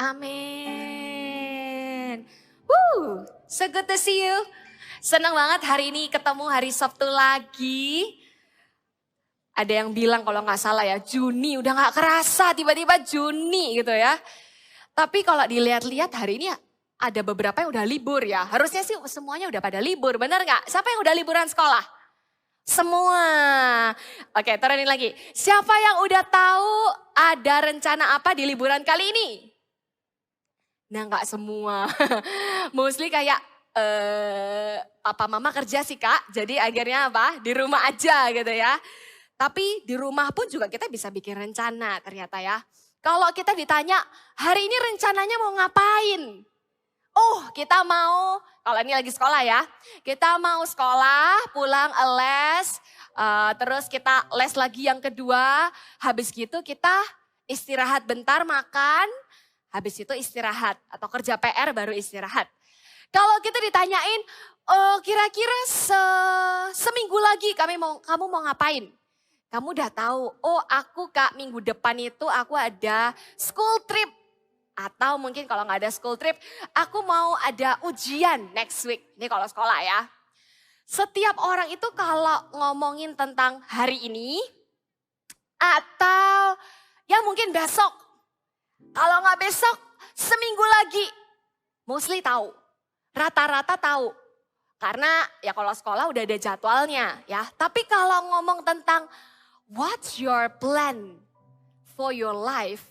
Amin. So good to see you. Senang banget hari ini ketemu hari Sabtu lagi. Ada yang bilang kalau nggak salah ya, Juni udah nggak kerasa tiba-tiba Juni gitu ya. Tapi kalau dilihat-lihat hari ini ada beberapa yang udah libur ya. Harusnya sih semuanya udah pada libur, bener nggak? Siapa yang udah liburan sekolah? Semua. Oke, turunin lagi. Siapa yang udah tahu ada rencana apa di liburan kali ini? Nah, nggak semua. Mostly kayak papa mama kerja sih Kak. Jadi akhirnya apa? Di rumah aja gitu ya. Tapi di rumah pun juga kita bisa bikin rencana ternyata ya. Kalau kita ditanya, hari ini rencananya mau ngapain? Oh, kita mau, kalau ini lagi sekolah ya, kita mau sekolah, pulang les, terus kita les lagi yang kedua, habis gitu kita istirahat bentar makan, habis itu istirahat atau kerja PR baru istirahat. Kalau kita ditanyain, kira-kira seminggu lagi kamu mau ngapain? Kamu udah tahu, oh aku Kak minggu depan itu aku ada school trip. Atau mungkin kalau nggak ada school trip, aku mau ada ujian next week. Ini kalau sekolah ya. Setiap orang itu kalau ngomongin tentang hari ini, atau ya mungkin besok. Kalau nggak besok, seminggu lagi. Mostly tahu, rata-rata tahu. Karena ya kalau sekolah udah ada jadwalnya ya. Tapi kalau ngomong tentang what's your plan for your life?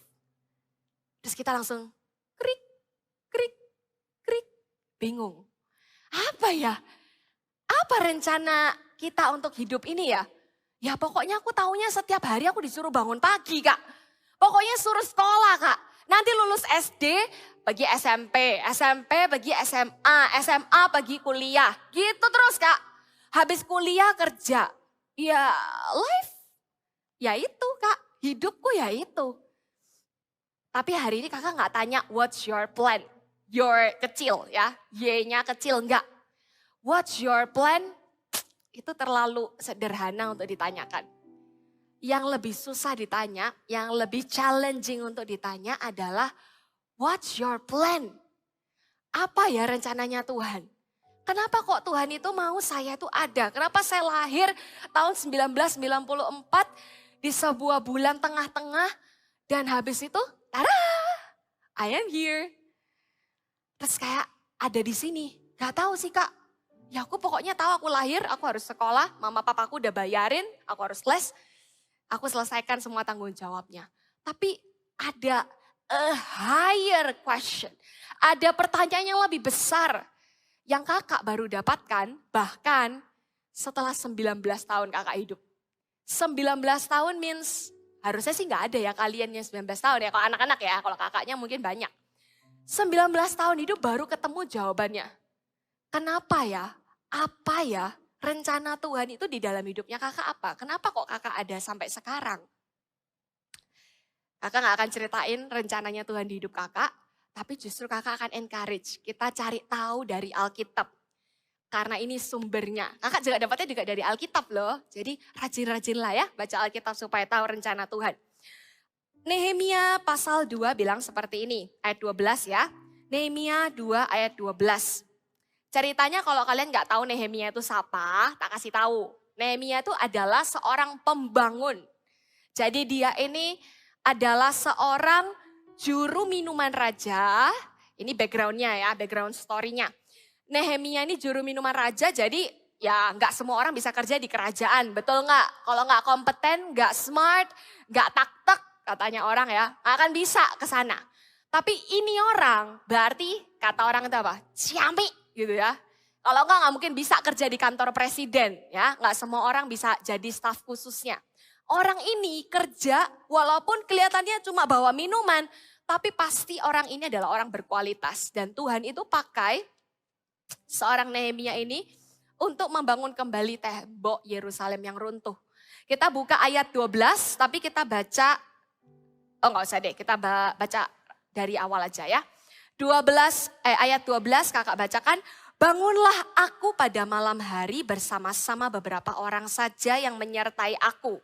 Terus kita langsung krik, krik, krik, bingung. Apa ya? Apa rencana kita untuk hidup ini ya? Ya pokoknya aku taunya setiap hari aku disuruh bangun pagi Kak. Pokoknya suruh sekolah Kak. Nanti lulus SD pergi SMP, SMP pergi SMA, SMA pergi kuliah. Gitu terus Kak. Habis kuliah kerja. Ya life, ya itu Kak. Hidupku ya itu. Tapi hari ini kakak gak tanya what's your plan. Your kecil ya, Y-nya kecil enggak. What's your plan? Itu terlalu sederhana untuk ditanyakan. Yang lebih susah ditanya, yang lebih challenging untuk ditanya adalah what's your plan? Apa ya rencananya Tuhan? Kenapa kok Tuhan itu mau saya itu ada? Kenapa saya lahir tahun 1994 di sebuah bulan tengah-tengah dan habis itu tada, I am here. Terus kayak ada di sini. Gak tahu sih Kak. Ya aku pokoknya tahu aku lahir, aku harus sekolah. Mama papaku udah bayarin, aku harus les. Aku selesaikan semua tanggung jawabnya. Tapi ada a higher question. Ada pertanyaan yang lebih besar. Yang kakak baru dapatkan bahkan setelah 19 tahun kakak hidup. 19 tahun means harusnya sih gak ada ya kalian yang 19 tahun ya. Kalau anak-anak ya, kalau kakaknya mungkin banyak. 19 tahun hidup baru ketemu jawabannya. Kenapa ya? Apa ya? Rencana Tuhan itu di dalam hidupnya kakak apa? Kenapa kok kakak ada sampai sekarang? Kakak gak akan ceritain rencananya Tuhan di hidup kakak. Tapi justru kakak akan encourage. Kita cari tahu dari Alkitab. Karena ini sumbernya. Kakak juga dapatnya juga dari Alkitab loh. Jadi rajin-rajinlah ya baca Alkitab supaya tahu rencana Tuhan. Nehemia pasal 2 bilang seperti ini. Ayat 12 ya. Nehemia 2 ayat 12. Ceritanya kalau kalian gak tahu Nehemia itu siapa, tak kasih tahu. Nehemia itu adalah seorang pembangun. Jadi dia ini adalah seorang juru minuman raja. Ini backgroundnya ya, background story-nya. Nehemia ini juru minuman raja, jadi ya nggak semua orang bisa kerja di kerajaan, betul nggak? Kalau nggak kompeten, nggak smart, nggak taktek, katanya orang ya, nggak akan bisa ke sana. Tapi ini orang, berarti kata orang itu apa? Ciamik gitu ya. Kalau nggak mungkin bisa kerja di kantor presiden ya, nggak semua orang bisa jadi staf khususnya. Orang ini kerja walaupun kelihatannya cuma bawa minuman, tapi pasti orang ini adalah orang berkualitas. Dan Tuhan itu pakai seorang Nehemia ini untuk membangun kembali tembok Yerusalem yang runtuh. Kita buka ayat 12 tapi kita baca, enggak usah deh, kita baca dari awal aja ya. Ayat 12 kakak bacakan, bangunlah aku pada malam hari bersama-sama beberapa orang saja yang menyertai aku.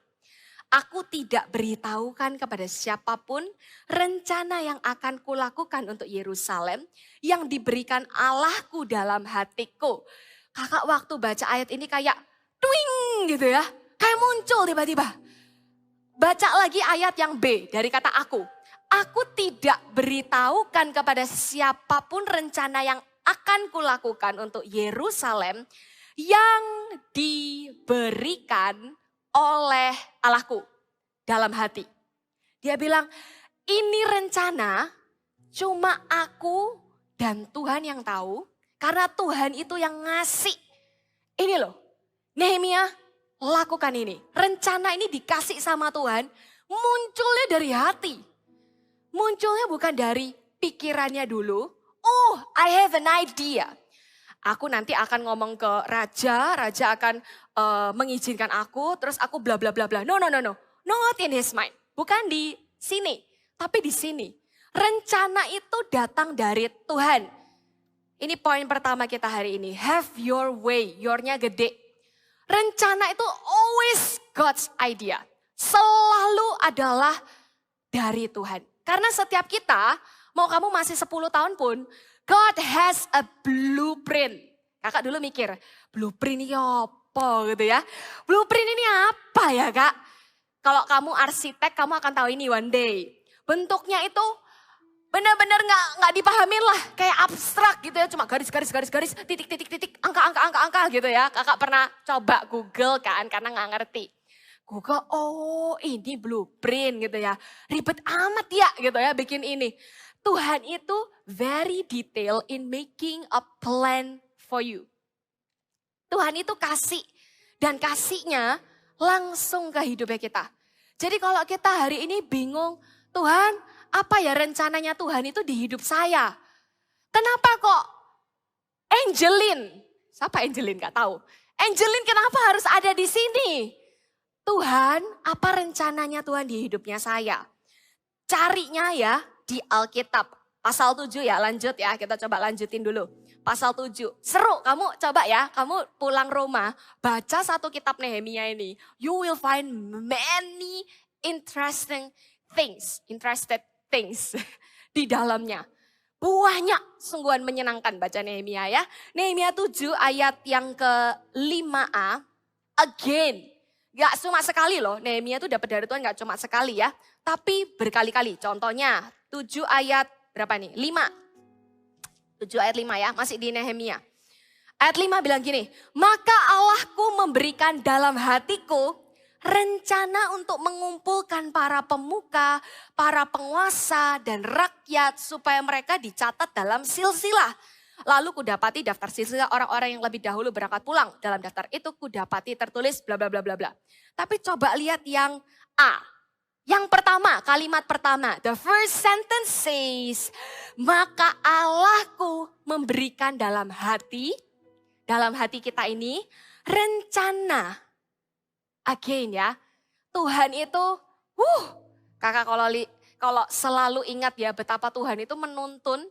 Aku tidak beritahukan kepada siapapun rencana yang akan kulakukan untuk Yerusalem yang diberikan Allahku dalam hatiku. Kakak waktu baca ayat ini kayak twing gitu ya. Kayak muncul tiba-tiba. Baca lagi ayat yang B dari kata aku. Aku tidak beritahukan kepada siapapun rencana yang akan kulakukan untuk Yerusalem yang diberikan oleh Allahku dalam hati. Dia bilang, ini rencana cuma aku dan Tuhan yang tahu. Karena Tuhan itu yang ngasih. Ini loh, Nehemia lakukan ini. Rencana ini dikasih sama Tuhan, munculnya dari hati. Munculnya bukan dari pikirannya dulu. Oh, I have an idea. Aku nanti akan ngomong ke raja akan mengizinkan aku, terus aku bla bla bla bla. No. Not in his mind. Bukan di sini, tapi di sini. Rencana itu datang dari Tuhan. Ini poin pertama kita hari ini. Have your way, your-nya gede. Rencana itu always God's idea. Selalu adalah dari Tuhan. Karena setiap kita, mau kamu masih 10 tahun pun, God has a blueprint. Kakak dulu mikir, blueprint ini apa gitu ya. Blueprint ini apa ya kak? Kalau kamu arsitek, kamu akan tahu ini one day. Bentuknya itu benar-benar nggak dipahamin lah. Kayak abstrak gitu ya, cuma garis, titik, angka gitu ya. Kakak pernah coba Google kan, karena nggak ngerti. Google, oh ini blueprint gitu ya. Ribet amat ya gitu ya bikin ini. Tuhan itu very detail in making a plan for you. Tuhan itu kasih dan kasihnya langsung ke hidupnya kita. Jadi kalau kita hari ini bingung, Tuhan apa ya rencananya Tuhan itu di hidup saya? Kenapa kok Angelin? Siapa Angelin? Gak tahu. Angelin kenapa harus ada di sini? Tuhan, apa rencananya Tuhan di hidupnya saya? Carinya ya di Alkitab. Pasal 7 ya, lanjut ya. Kita coba lanjutin dulu. Pasal 7. Seru, kamu coba ya. Kamu pulang rumah, baca satu kitab Nehemia ini. You will find many interesting things di dalamnya. Banyak sungguhan menyenangkan baca Nehemia ya. Nehemia 7 ayat yang ke-5a. Again. Gak cuma sekali loh, Nehemia itu dapat dari Tuhan gak cuma sekali ya. Tapi berkali-kali, contohnya 7 ayat berapa nih? 5. 7 ayat 5 ya, masih di Nehemia. Ayat 5 bilang gini, maka Allahku memberikan dalam hatiku rencana untuk mengumpulkan para pemuka, para penguasa dan rakyat supaya mereka dicatat dalam silsilah. Lalu kudapati daftar silsilah orang-orang yang lebih dahulu berangkat pulang. Dalam daftar itu kudapati tertulis bla bla bla bla bla. Tapi coba lihat yang A. Yang pertama, kalimat pertama. The first sentence says, maka Allahku memberikan dalam hati kita ini rencana. Again ya, Tuhan itu, kakak kalau selalu ingat ya betapa Tuhan itu menuntun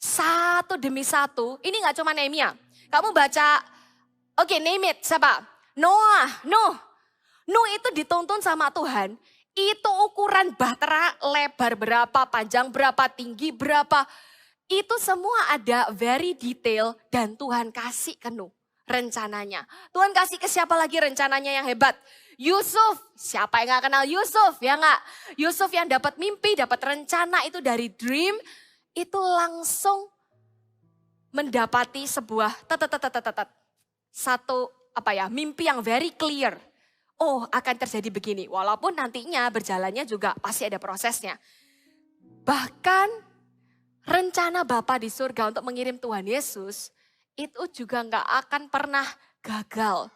satu demi satu. Ini gak cuma Nehemia. Kamu baca, oke, name it, siapa? Noah, Nuh itu dituntun sama Tuhan. Itu ukuran bahtera lebar berapa, panjang berapa, tinggi berapa. Itu semua ada very detail dan Tuhan kasih ke Nuh rencananya. Tuhan kasih ke siapa lagi rencananya yang hebat? Yusuf, siapa yang gak kenal Yusuf ya gak? Yusuf yang dapat mimpi, dapat rencana itu dari dream. Itu langsung mendapati sebuah satu mimpi yang very clear. Oh akan terjadi begini, walaupun nantinya berjalannya juga pasti ada prosesnya. Bahkan rencana Bapa di surga untuk mengirim Tuhan Yesus, itu juga gak akan pernah gagal.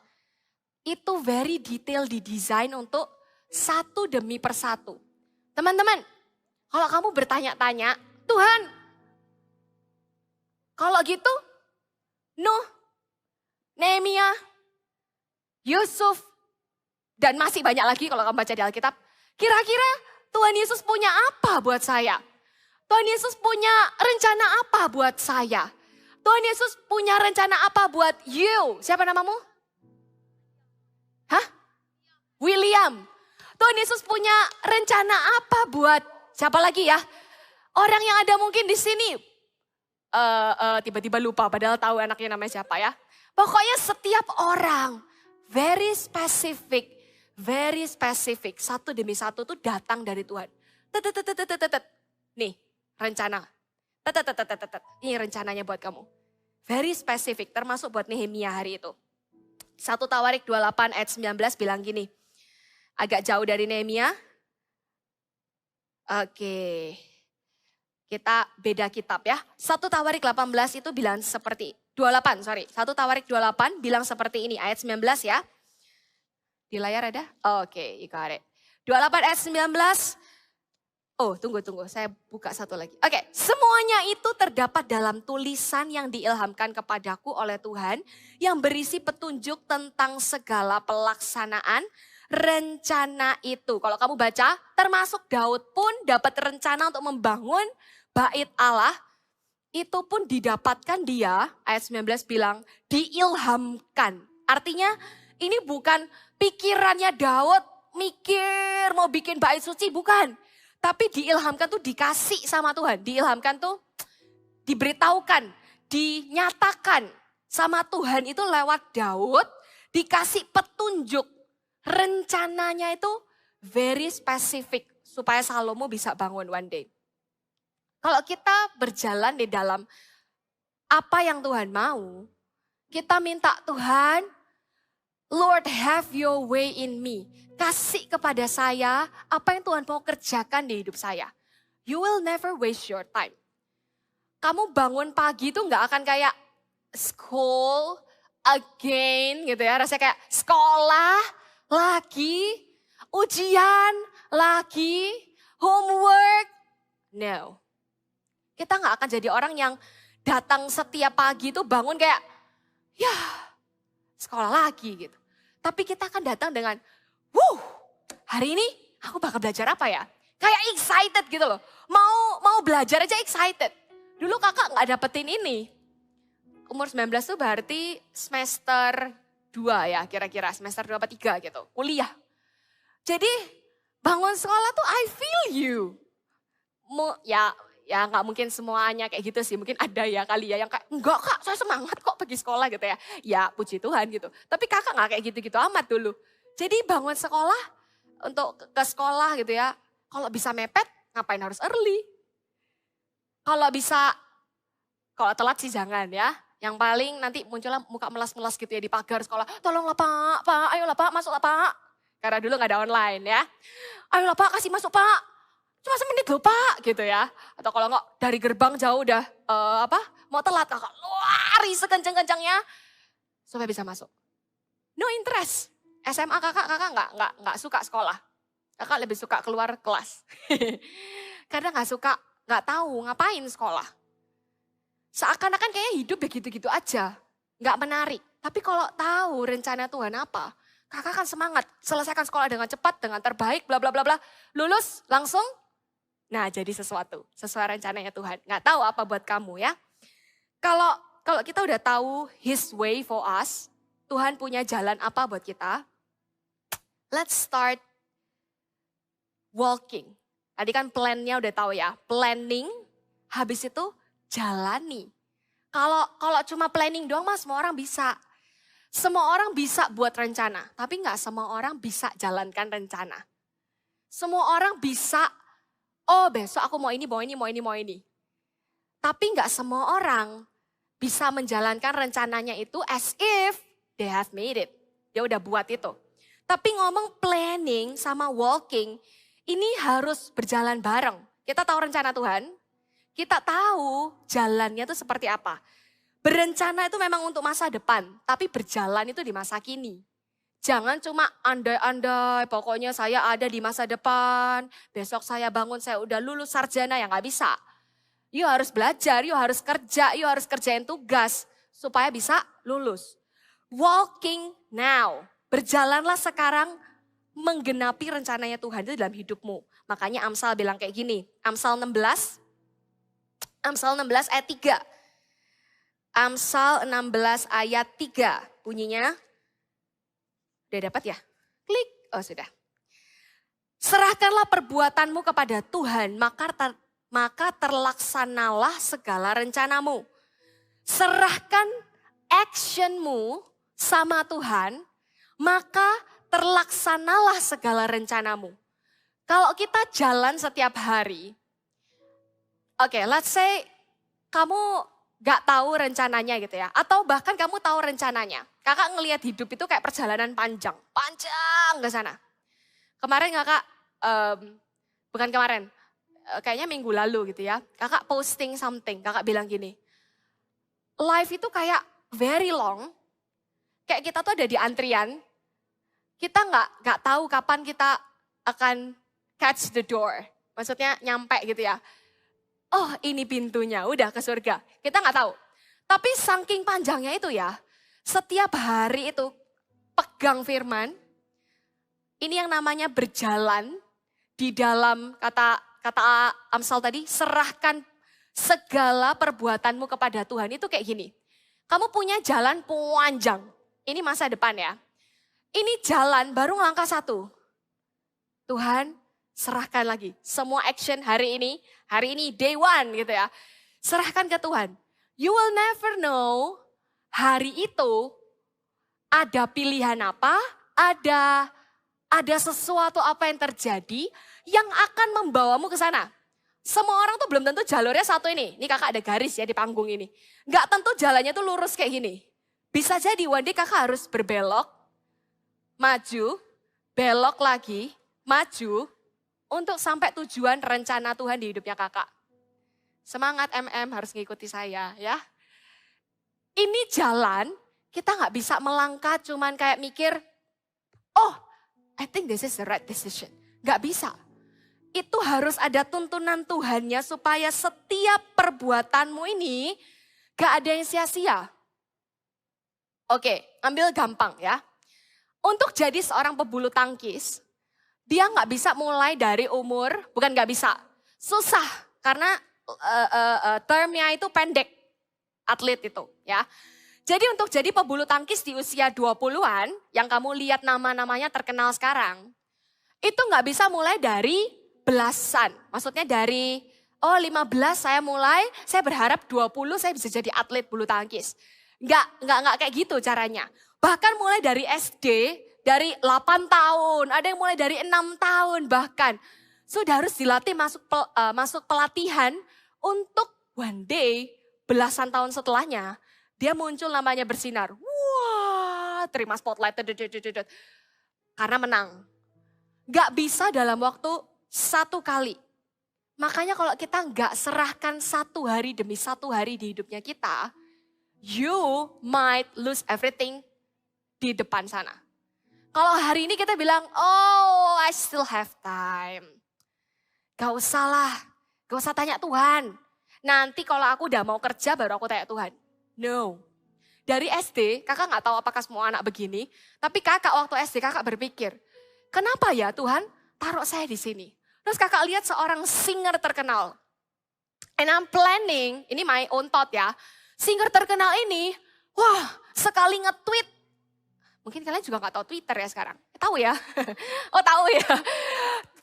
Itu very detail didesain untuk satu demi persatu. Teman-teman, kalau kamu bertanya-tanya, Tuhan, kalau gitu, Nuh, Nehemia, Yusuf, dan masih banyak lagi kalau kamu baca di Alkitab. Kira-kira Tuhan Yesus punya apa buat saya? Tuhan Yesus punya rencana apa buat saya? Tuhan Yesus punya rencana apa buat you? Siapa namamu? Hah? William. Tuhan Yesus punya rencana apa buat siapa lagi ya? Orang yang ada mungkin di sini tiba-tiba lupa padahal tahu anaknya namanya siapa ya. Pokoknya setiap orang very specific. Satu demi satu tuh datang dari Tuhan. Nih rencana. Ini rencananya buat kamu. Very specific termasuk buat Nehemia hari itu. 1 Tawarik 28 ayat 19 bilang gini. Agak jauh dari Nehemia. Oke. Kita beda kitab ya. 1 Tawarik 18 itu bilang seperti 1 Tawarik 28 bilang seperti ini ayat 19 ya. Di layar ada? Oke, you got it. 28 ayat 19. Oh, tunggu. Saya buka satu lagi. Oke, semuanya itu terdapat dalam tulisan yang diilhamkan kepadaku oleh Tuhan yang berisi petunjuk tentang segala pelaksanaan rencana itu. Kalau kamu baca, termasuk Daud pun dapat rencana untuk membangun bait Allah. Itu pun didapatkan dia, ayat 19 bilang, diilhamkan. Artinya ini bukan pikirannya Daud mikir mau bikin bait suci, bukan. Tapi diilhamkan tuh dikasih sama Tuhan. Diilhamkan tuh diberitahukan, dinyatakan sama Tuhan itu lewat Daud. Dikasih petunjuk. Rencananya itu very specific supaya Salomo bisa bangun one day. Kalau kita berjalan di dalam apa yang Tuhan mau, kita minta Tuhan, Lord have your way in me. Kasih kepada saya apa yang Tuhan mau kerjakan di hidup saya. You will never waste your time. Kamu bangun pagi itu gak akan kayak school again gitu ya. Rasanya kayak sekolah lagi, ujian lagi, homework. No. Kita gak akan jadi orang yang datang setiap pagi itu bangun kayak, ya sekolah lagi gitu. Tapi kita akan datang dengan, hari ini aku bakal belajar apa ya? Kayak excited gitu loh. Mau belajar aja excited. Dulu kakak gak dapetin ini. Umur 19 tuh berarti semester 2 ya kira-kira. Semester 2 apa 3 gitu. Kuliah. Jadi bangun sekolah tuh I feel you. Ya nggak mungkin semuanya kayak gitu sih. Mungkin ada ya kali ya yang kayak, enggak kak saya semangat kok pergi sekolah gitu ya. Ya puji Tuhan gitu. Tapi kakak nggak kayak gitu-gitu amat dulu. Jadi bangun sekolah untuk ke sekolah gitu ya. Kalau bisa mepet ngapain harus early. Kalau telat sih jangan ya. Yang paling nanti munculnya muka melas-melas gitu ya di pagar sekolah. Tolonglah pak, ayolah pak masuklah pak. Karena dulu nggak ada online ya. Ayolah pak kasih masuk pak. Cuma semenit loh pak gitu ya. Atau kalau enggak dari gerbang jauh udah mau telat kakak lari sekencang-kencangnya supaya bisa masuk. No interest. SMA kakak nggak suka sekolah. Kakak lebih suka keluar kelas. Karena nggak tahu ngapain sekolah. Seakan-akan kayaknya hidup ya gitu-gitu aja. Nggak menarik. Tapi kalau tahu rencana Tuhan apa, kakak kan semangat. Selesaikan sekolah dengan cepat, dengan terbaik, bla bla bla bla. Lulus langsung. Nah jadi sesuatu, sesuai rencananya Tuhan. Nggak tahu apa buat kamu ya. Kalau kita udah tahu His way for us, Tuhan punya jalan apa buat kita. Let's start walking. Tadi kan plan-nya udah tahu ya. Planning, habis itu jalani. Kalau cuma planning doang mah semua orang bisa. Semua orang bisa buat rencana, tapi nggak semua orang bisa jalankan rencana. Semua orang bisa, besok aku mau ini. Tapi nggak semua orang bisa menjalankan rencananya itu as if they have made it. Dia udah buat itu. Tapi ngomong planning sama walking, ini harus berjalan bareng. Kita tahu rencana Tuhan, kita tahu jalannya itu seperti apa. Berencana itu memang untuk masa depan, tapi berjalan itu di masa kini. Jangan cuma andai-andai, pokoknya saya ada di masa depan, besok saya bangun, saya udah lulus sarjana, ya nggak bisa. You harus belajar, you harus kerja, you harus kerjain tugas, supaya bisa lulus. Walking now, berjalanlah sekarang menggenapi rencananya Tuhan itu dalam hidupmu. Makanya Amsal bilang kayak gini, Amsal 16 ayat 3. Amsal 16 ayat 3 bunyinya. Udah dapat ya? Klik. Oh sudah. Serahkanlah perbuatanmu kepada Tuhan, maka terlaksanalah segala rencanamu. Serahkan actionmu sama Tuhan, maka terlaksanalah segala rencanamu. Kalau kita jalan setiap hari, oke, let's say kamu gak tahu rencananya gitu ya. Atau bahkan kamu tahu rencananya. Kakak ngelihat hidup itu kayak perjalanan panjang ke sana. Kemarin kakak, bukan kemarin, kayaknya minggu lalu gitu ya. Kakak posting something, kakak bilang gini, life itu kayak very long, kayak kita tuh ada di antrian, kita nggak tahu kapan kita akan catch the door. Maksudnya nyampe gitu ya. Oh ini pintunya, udah ke surga. Kita nggak tahu. Tapi saking panjangnya itu ya, setiap hari itu pegang firman, ini yang namanya berjalan di dalam kata Amsal tadi, serahkan segala perbuatanmu kepada Tuhan. Itu kayak gini, kamu punya jalan panjang, ini masa depan ya. Ini jalan baru langkah satu. Tuhan serahkan lagi. Semua action hari ini day one gitu ya. Serahkan ke Tuhan. You will never know hari itu ada pilihan apa, ada sesuatu apa yang terjadi yang akan membawamu ke sana. Semua orang tuh belum tentu jalurnya satu ini. Ini kakak ada garis ya di panggung ini. Nggak tentu jalannya tuh lurus kayak gini. Bisa jadi one day kakak harus berbelok, maju, belok lagi, maju, untuk sampai tujuan rencana Tuhan di hidupnya kakak. Semangat MM harus ngikuti saya ya. Ini jalan, kita nggak bisa melangkah cuman kayak mikir, oh I think this is the right decision. Nggak bisa. Itu harus ada tuntunan Tuhannya supaya setiap perbuatanmu ini gak ada yang sia-sia. Oke, ambil gampang ya. Untuk jadi seorang pebulu tangkis, dia nggak bisa mulai dari umur, bukan nggak bisa, susah karena termnya itu pendek, atlet itu ya. Jadi untuk jadi pebulu tangkis di usia 20-an, yang kamu lihat nama-namanya terkenal sekarang, itu nggak bisa mulai dari belasan. Maksudnya dari 15 saya mulai, saya berharap 20 saya bisa jadi atlet bulu tangkis. Nggak kayak gitu caranya. Bahkan mulai dari SD, dari 8 tahun, ada yang mulai dari 6 tahun bahkan. Sudah harus dilatih masuk pelatihan untuk one day, belasan tahun setelahnya, dia muncul namanya bersinar. Wah, terima spotlight. Karena menang. Gak bisa dalam waktu satu kali. Makanya kalau kita gak serahkan satu hari demi satu hari di hidupnya kita, you might lose everything di depan sana. Kalau hari ini kita bilang, oh I still have time. Gak usah lah, gak usah tanya Tuhan. Nanti kalau aku udah mau kerja baru aku tanya Tuhan. No. Dari SD, kakak gak tahu apakah semua anak begini. Tapi kakak waktu SD kakak berpikir, kenapa ya Tuhan taruh saya di sini? Terus kakak lihat seorang singer terkenal. And I'm planning, ini my own thought ya. Singer terkenal ini, wah sekali nge-tweet. Mungkin kalian juga gak tahu Twitter ya sekarang. Tahu ya? Oh tahu ya?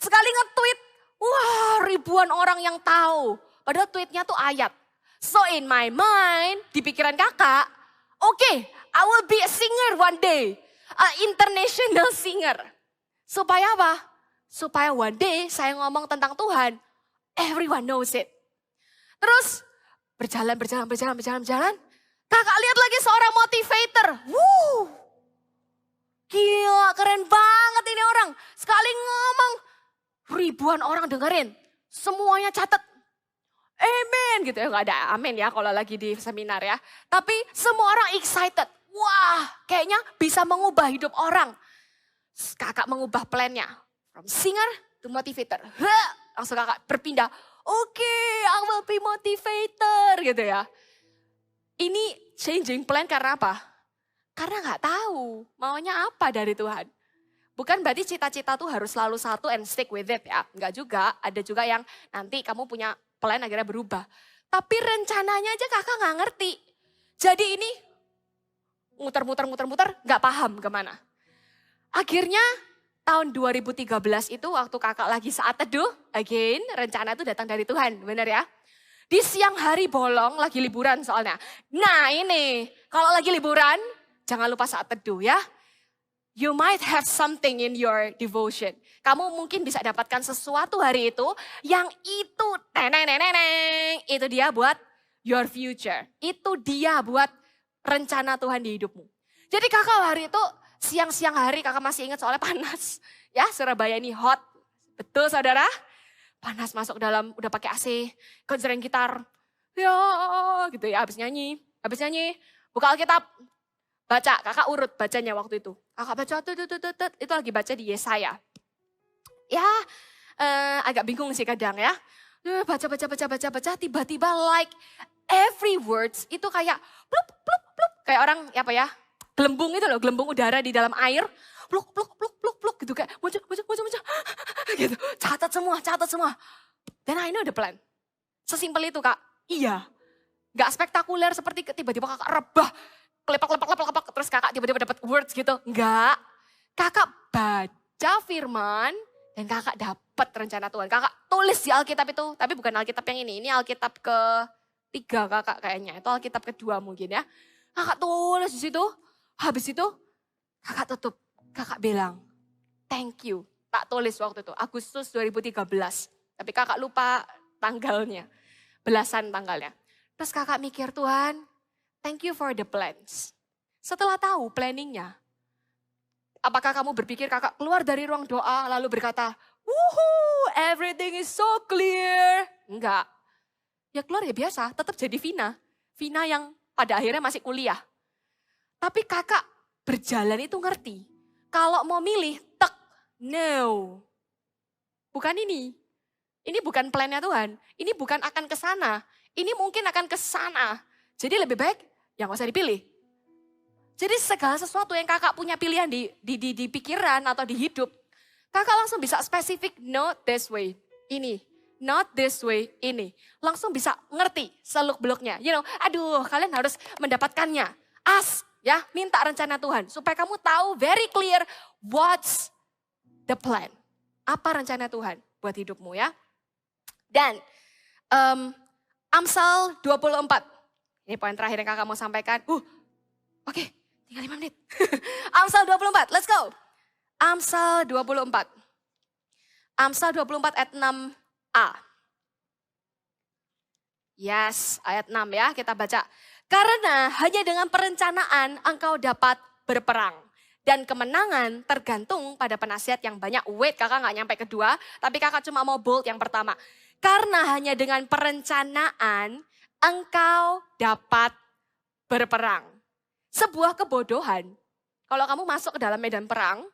Sekali nge-tweet, wah ribuan orang yang tahu. Padahal tweetnya tuh ayat. So in my mind, di pikiran kakak, okay, I will be a singer one day. An international singer. Supaya apa? Supaya one day saya ngomong tentang Tuhan, everyone knows it. Terus berjalan. Kakak lihat lagi seorang motivator. Gila, keren banget ini orang. Sekali ngomong, ribuan orang dengerin. Semuanya catat. Amen gitu ya, gak ada amin ya kalau lagi di seminar ya. Tapi semua orang excited. Wah, kayaknya bisa mengubah hidup orang. Kakak mengubah plannya. From singer to motivator. Langsung kakak berpindah. Oke, I will be motivator gitu ya. Ini changing plan karena apa? Karena gak tahu maunya apa dari Tuhan. Bukan berarti cita-cita tuh harus selalu satu and stick with it ya. Enggak juga, ada juga yang nanti kamu punya plan akhirnya berubah. Tapi rencananya aja kakak gak ngerti. Jadi ini muter, gak paham kemana. Akhirnya tahun 2013 itu waktu kakak lagi saat teduh, again rencana itu datang dari Tuhan, benar ya? Di siang hari bolong, lagi liburan soalnya. Nah ini, kalau lagi liburan, jangan lupa saat teduh ya. You might have something in your devotion. Kamu mungkin bisa dapatkan sesuatu hari itu yang itu itu dia buat your future. Itu dia buat rencana Tuhan di hidupmu. Jadi kakak hari itu siang-siang hari kakak masih ingat soalnya panas. Ya Surabaya ini hot. Betul saudara? Panas masuk dalam udah pakai AC, konsereng gitar. Ya gitu ya habis nyanyi. Buka Alkitab. Baca, kakak urut bacanya waktu itu. Kakak baca, itu lagi baca di Yesaya. Ya, agak bingung sih kadang ya. Baca, tiba-tiba like every words itu kayak plup, plup, plup. Kayak orang, apa ya, gelembung itu loh, gelembung udara di dalam air. Pluk, pluk, pluk, pluk, pluk gitu kayak muncul. Gitu, catat semua. Dan I know the plan. Sesimpel itu kak, iya. Gak spektakuler seperti tiba-tiba kakak rebah. Kelepak, terus kakak tiba-tiba dapat words gitu. Enggak, kakak baca firman dan kakak dapat rencana Tuhan. Kakak tulis di Alkitab itu, tapi bukan Alkitab yang ini Alkitab ke-3 kakak kayaknya. Itu Alkitab kedua mungkin ya. Kakak tulis di situ, habis itu kakak tutup. Kakak bilang, thank you. Tak tulis waktu itu, Agustus 2013. Tapi kakak lupa tanggalnya, belasan tanggalnya. Terus kakak mikir, Tuhan, thank you for the plans. Setelah tahu planningnya, apakah kamu berpikir kakak keluar dari ruang doa lalu berkata, woohoo, everything is so clear. Enggak. Ya keluar ya biasa, tetap jadi Vina. Vina yang pada akhirnya masih kuliah. Tapi kakak berjalan itu ngerti. Kalau mau milih, no. Bukan ini. Ini bukan plannya Tuhan. Ini bukan akan ke sana. Ini mungkin akan ke sana. Jadi lebih baik yang gak usah dipilih. Jadi segala sesuatu yang kakak punya pilihan di pikiran atau di hidup, kakak langsung bisa spesifik, not this way, ini. Not this way, ini. Langsung bisa ngerti seluk-beluknya. You know, aduh kalian harus mendapatkannya. Ask, ya, minta rencana Tuhan. Supaya kamu tahu very clear what's the plan. Apa rencana Tuhan buat hidupmu ya. Dan Amsal 24. Ini poin terakhir yang kakak mau sampaikan. Oke, tinggal 5 menit. Amsal 24, let's go. Amsal 24. Amsal 24 ayat 6a. Yes, ayat 6 ya, kita baca. Karena hanya dengan perencanaan engkau dapat berperang. Dan kemenangan tergantung pada penasihat yang banyak. Wait, kakak gak nyampe kedua, tapi kakak cuma mau bold yang pertama. Karena hanya dengan perencanaan engkau dapat berperang. Sebuah kebodohan. Kalau kamu masuk ke dalam medan perang,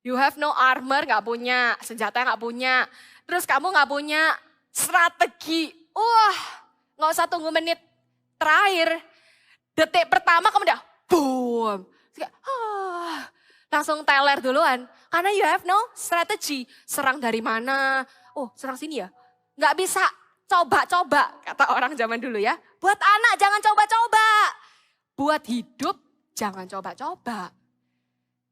you have no armor, gak punya, senjata gak punya. Terus kamu gak punya strategi. Gak usah tunggu menit terakhir. Detik pertama kamu udah boom. Langsung teler duluan. Karena you have no strategy. Serang dari mana? Serang sini ya? Gak bisa coba-coba, kata orang zaman dulu ya. Buat anak jangan coba-coba. Buat hidup jangan coba-coba.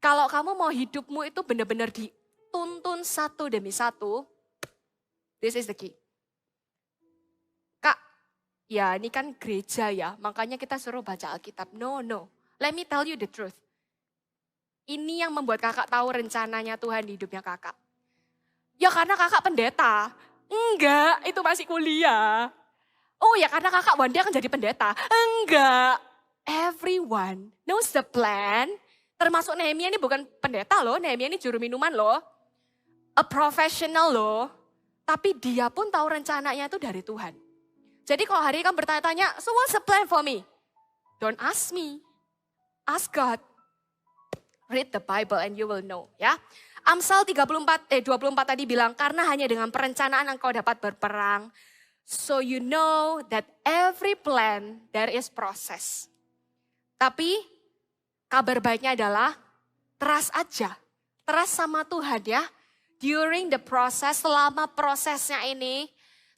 Kalau kamu mau hidupmu itu benar-benar dituntun satu demi satu, this is the key. Kak, ya ini kan gereja ya, makanya kita suruh baca Alkitab. No. Let me tell you the truth. Ini yang membuat kakak tahu rencananya Tuhan di hidupnya kakak. Ya karena kakak pendeta. Enggak, itu masih kuliah. Ya karena kakak one day akan jadi pendeta. Enggak. Everyone knows the plan. Termasuk Nehemia ini bukan pendeta loh. Nehemia ini juru minuman loh. A professional loh. Tapi dia pun tahu rencananya itu dari Tuhan. Jadi kalau hari ini kamu bertanya-tanya, so what's the plan for me? Don't ask me. Ask God. Read the Bible and you will know ya. Amsal 24 tadi bilang, karena hanya dengan perencanaan engkau dapat berperang. So you know that every plan there is process. Tapi kabar baiknya adalah trust aja. Trust sama Tuhan ya. During the process, selama prosesnya ini,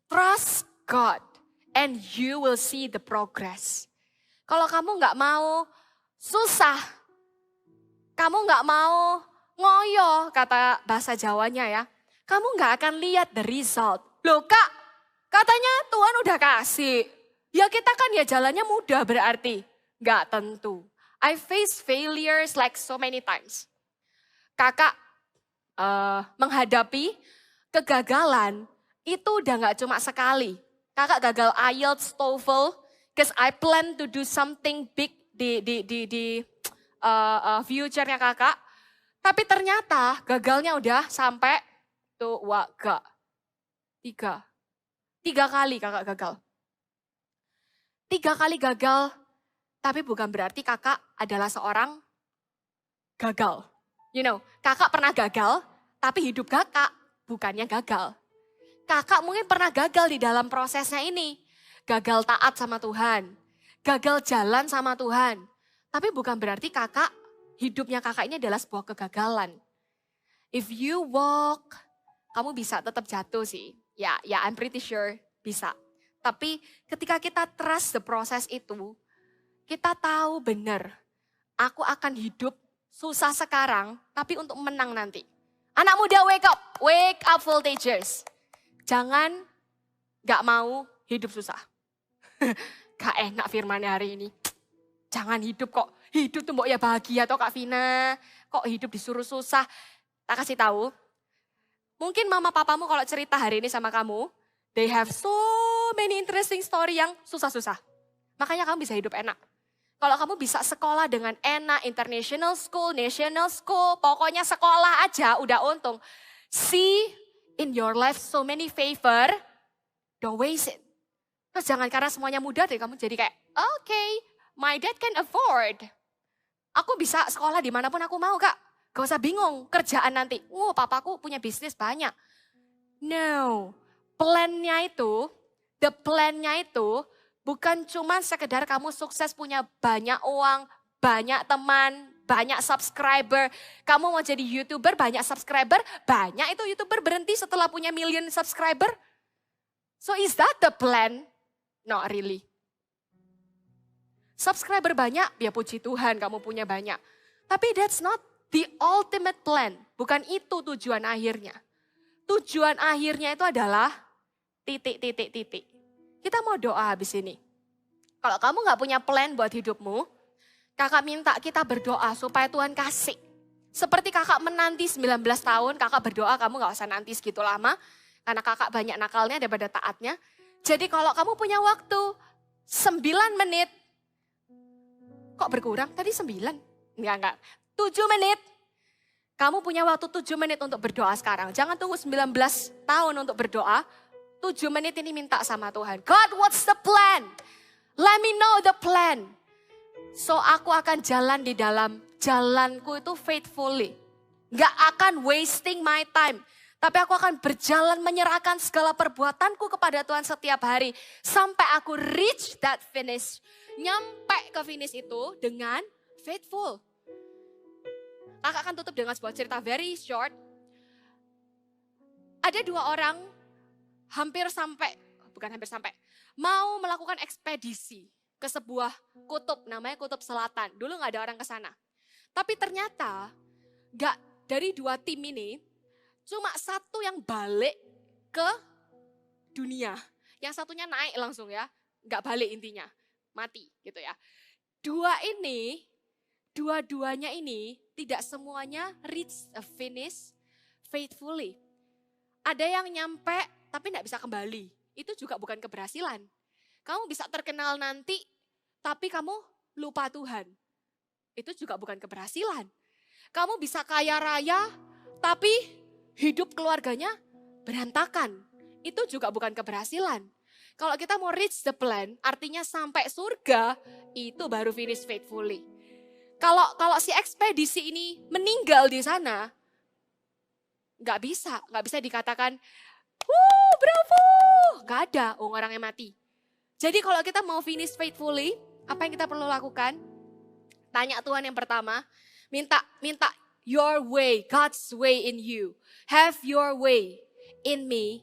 trust God. And you will see the progress. Kalau kamu gak mau susah, kamu gak mau ngoyo kata bahasa Jawanya ya. Kamu nggak akan lihat the result. Loh kak, katanya Tuhan udah kasih. Ya kita kan ya jalannya mudah berarti. Nggak tentu. I face failures like so many times. Kakak menghadapi kegagalan itu udah nggak cuma sekali. Kakak gagal IELTS, TOEFL, because I plan to do something big di future-nya kakak. Tapi ternyata gagalnya udah sampai tuh tiga kali kakak gagal. 3 kali gagal, tapi bukan berarti kakak adalah seorang gagal. You know, kakak pernah gagal, tapi hidup kakak bukannya gagal. Kakak mungkin pernah gagal di dalam prosesnya ini. Gagal taat sama Tuhan. Gagal jalan sama Tuhan. Tapi bukan berarti hidupnya kakak ini adalah sebuah kegagalan. If you walk, kamu bisa tetap jatuh sih. Ya, I'm pretty sure bisa. Tapi ketika kita trust the process itu, kita tahu benar, aku akan hidup susah sekarang, tapi untuk menang nanti. Anak muda wake up voltagers. Jangan gak mau hidup susah. Gak enak firmannya hari ini. Jangan hidup kok, hidup tuh ya bahagia toh Kak Vina. Kok hidup disuruh susah. Tak kasih tahu. Mungkin mama papamu kalau cerita hari ini sama kamu, they have so many interesting story yang susah-susah. Makanya kamu bisa hidup enak. Kalau kamu bisa sekolah dengan enak, international school, national school, pokoknya sekolah aja udah untung. See in your life so many favor, don't waste it. Terus jangan karena semuanya mudah deh kamu jadi kayak, okay, my dad can afford. Aku bisa sekolah dimanapun aku mau kak. Gak usah bingung kerjaan nanti. Papaku punya bisnis banyak. No, the plan-nya itu bukan cuma sekedar kamu sukses punya banyak uang, banyak teman, banyak subscriber. Kamu mau jadi YouTuber, banyak subscriber, banyak itu YouTuber berhenti setelah punya million subscriber. So is that the plan? Not really. Subscriber banyak, ya puji Tuhan kamu punya banyak. Tapi that's not the ultimate plan. Bukan itu tujuan akhirnya. Tujuan akhirnya itu adalah titik. Kita mau doa habis ini. Kalau kamu gak punya plan buat hidupmu, kakak minta kita berdoa supaya Tuhan kasih. Seperti kakak menanti 19 tahun, kakak berdoa kamu gak usah nanti segitu lama. Karena kakak banyak nakalnya daripada taatnya. Jadi kalau kamu punya waktu 9 menit. Kok berkurang? Tadi 9? Enggak. 7 menit. Kamu punya waktu 7 menit untuk berdoa sekarang. Jangan tunggu 19 tahun untuk berdoa. 7 menit ini minta sama Tuhan. God, what's the plan? Let me know the plan. So aku akan jalan di dalam jalanku itu faithfully. Gak akan wasting my time. Tapi aku akan berjalan menyerahkan segala perbuatanku kepada Tuhan setiap hari. Sampai aku reach that finish. Nyampe ke finish itu dengan faithful. Kakak akan tutup dengan sebuah cerita very short. Ada 2 orang mau melakukan ekspedisi ke sebuah kutub, namanya kutub selatan. Dulu gak ada orang ke sana. Tapi ternyata dari 2 tim ini, cuma 1 yang balik ke dunia. Yang satunya naik langsung ya, gak balik intinya, mati gitu ya. Dua-duanya ini tidak semuanya reach a finish faithfully. Ada yang nyampe tapi gak bisa kembali. Itu juga bukan keberhasilan. Kamu bisa terkenal nanti tapi kamu lupa Tuhan. Itu juga bukan keberhasilan. Kamu bisa kaya raya tapi hidup keluarganya berantakan. Itu juga bukan keberhasilan. Kalau kita mau reach the plan, artinya sampai surga, itu baru finish faithfully. Kalau si ekspedisi ini meninggal di sana, nggak bisa dikatakan, bravo, nggak ada orang yang mati. Jadi kalau kita mau finish faithfully, apa yang kita perlu lakukan? Tanya Tuhan yang pertama, minta your way, God's way in you. Have your way in me.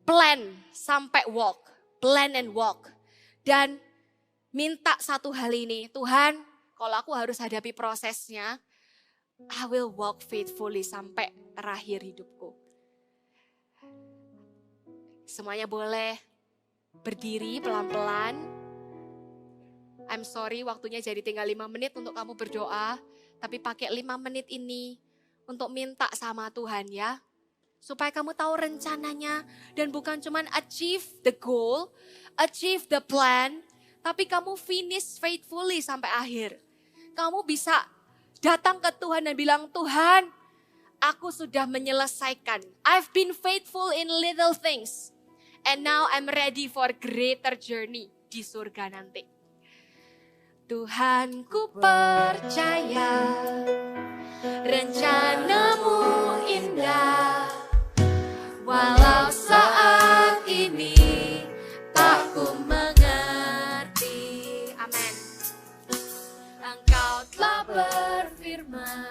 Plan sampai walk, plan and walk. Dan minta satu hal ini, Tuhan, kalau aku harus hadapi prosesnya, I will walk faithfully sampai terakhir hidupku. Semuanya boleh berdiri pelan-pelan. I'm sorry waktunya jadi tinggal 5 menit untuk kamu berdoa. Tapi pakai 5 menit ini untuk minta sama Tuhan ya. Supaya kamu tahu rencananya. Dan bukan cuma achieve the goal, achieve the plan. Tapi kamu finish faithfully sampai akhir. Kamu bisa datang ke Tuhan dan bilang, Tuhan, aku sudah menyelesaikan. I've been faithful in little things. And now I'm ready for greater journey di surga nanti. Tuhan, ku percaya rencanamu indah. Walau saat ini tak ku mengerti. Amin. Engkau telah berfirman,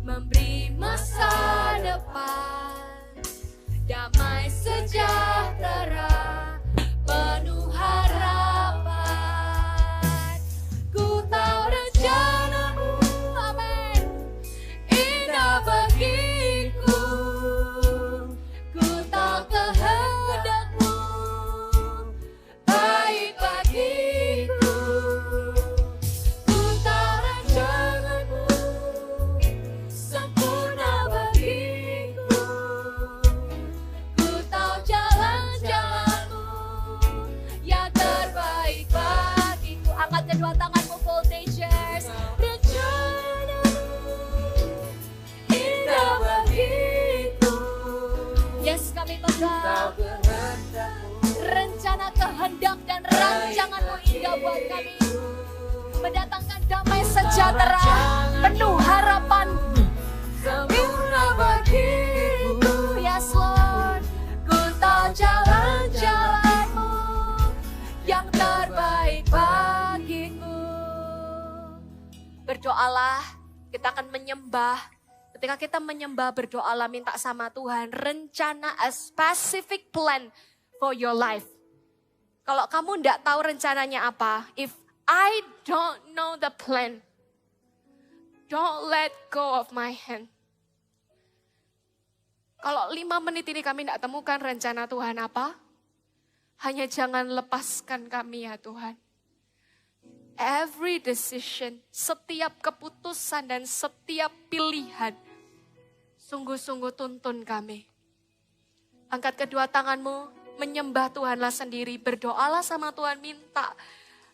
memberi masa depan, damai sejahtera, penuh harapan. Ku tahu rencanamu, amin, indah bagiku. Ku tahu kehendakmu, baik bagiku. Ku tahu rencanamu, sempurna bagiku. Ku tahu jalan-jalanmu yang terbaik bagiku. Angkat kedua tanganmu, Voltagers. Rencanamu indah bagiku. Yes, kami pegang rencana, kehendak dan rancanganmu indah buat kami. Mendatangkan damai sejahtera, penuh harapan. Sempurna bagiku, yes Lord. Ku tahu jalan-jalanmu yang terbaik bagiku. Berdoalah, kita akan menyembah. Ketika kita menyembah, berdoalah, minta sama Tuhan rencana, a specific plan for your life. Kalau kamu enggak tahu rencananya apa, if I don't know the plan, don't let go of my hand. Kalau 5 menit ini kami enggak temukan rencana Tuhan apa, hanya jangan lepaskan kami ya Tuhan. Every decision, setiap keputusan dan setiap pilihan, sungguh-sungguh tuntun kami. Angkat kedua tanganmu, menyembah Tuhanlah sendiri, berdoalah sama Tuhan, minta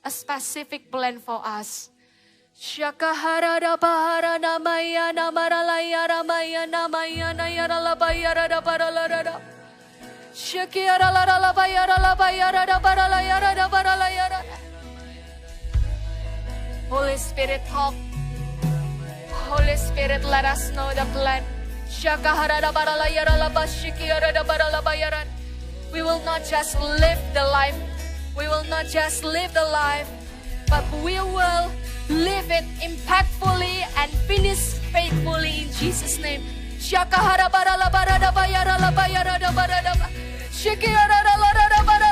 a specific plan for us. Syakahara bahara namaya namaralaya ramaya namaya nayara labayara dabaralada. Syakiara la bayara la bayara dabaralaya dabaralaya. Holy Spirit talk. Holy Spirit let us know the plan. Syakahara dabaralaya labashikiara dabaralabayaran. We will not just live the life. We will not just live the life, but we will live it impactfully and finish faithfully in Jesus' name. Syakahara barala barada bayara la bayara da barada. Shikira la la la barada.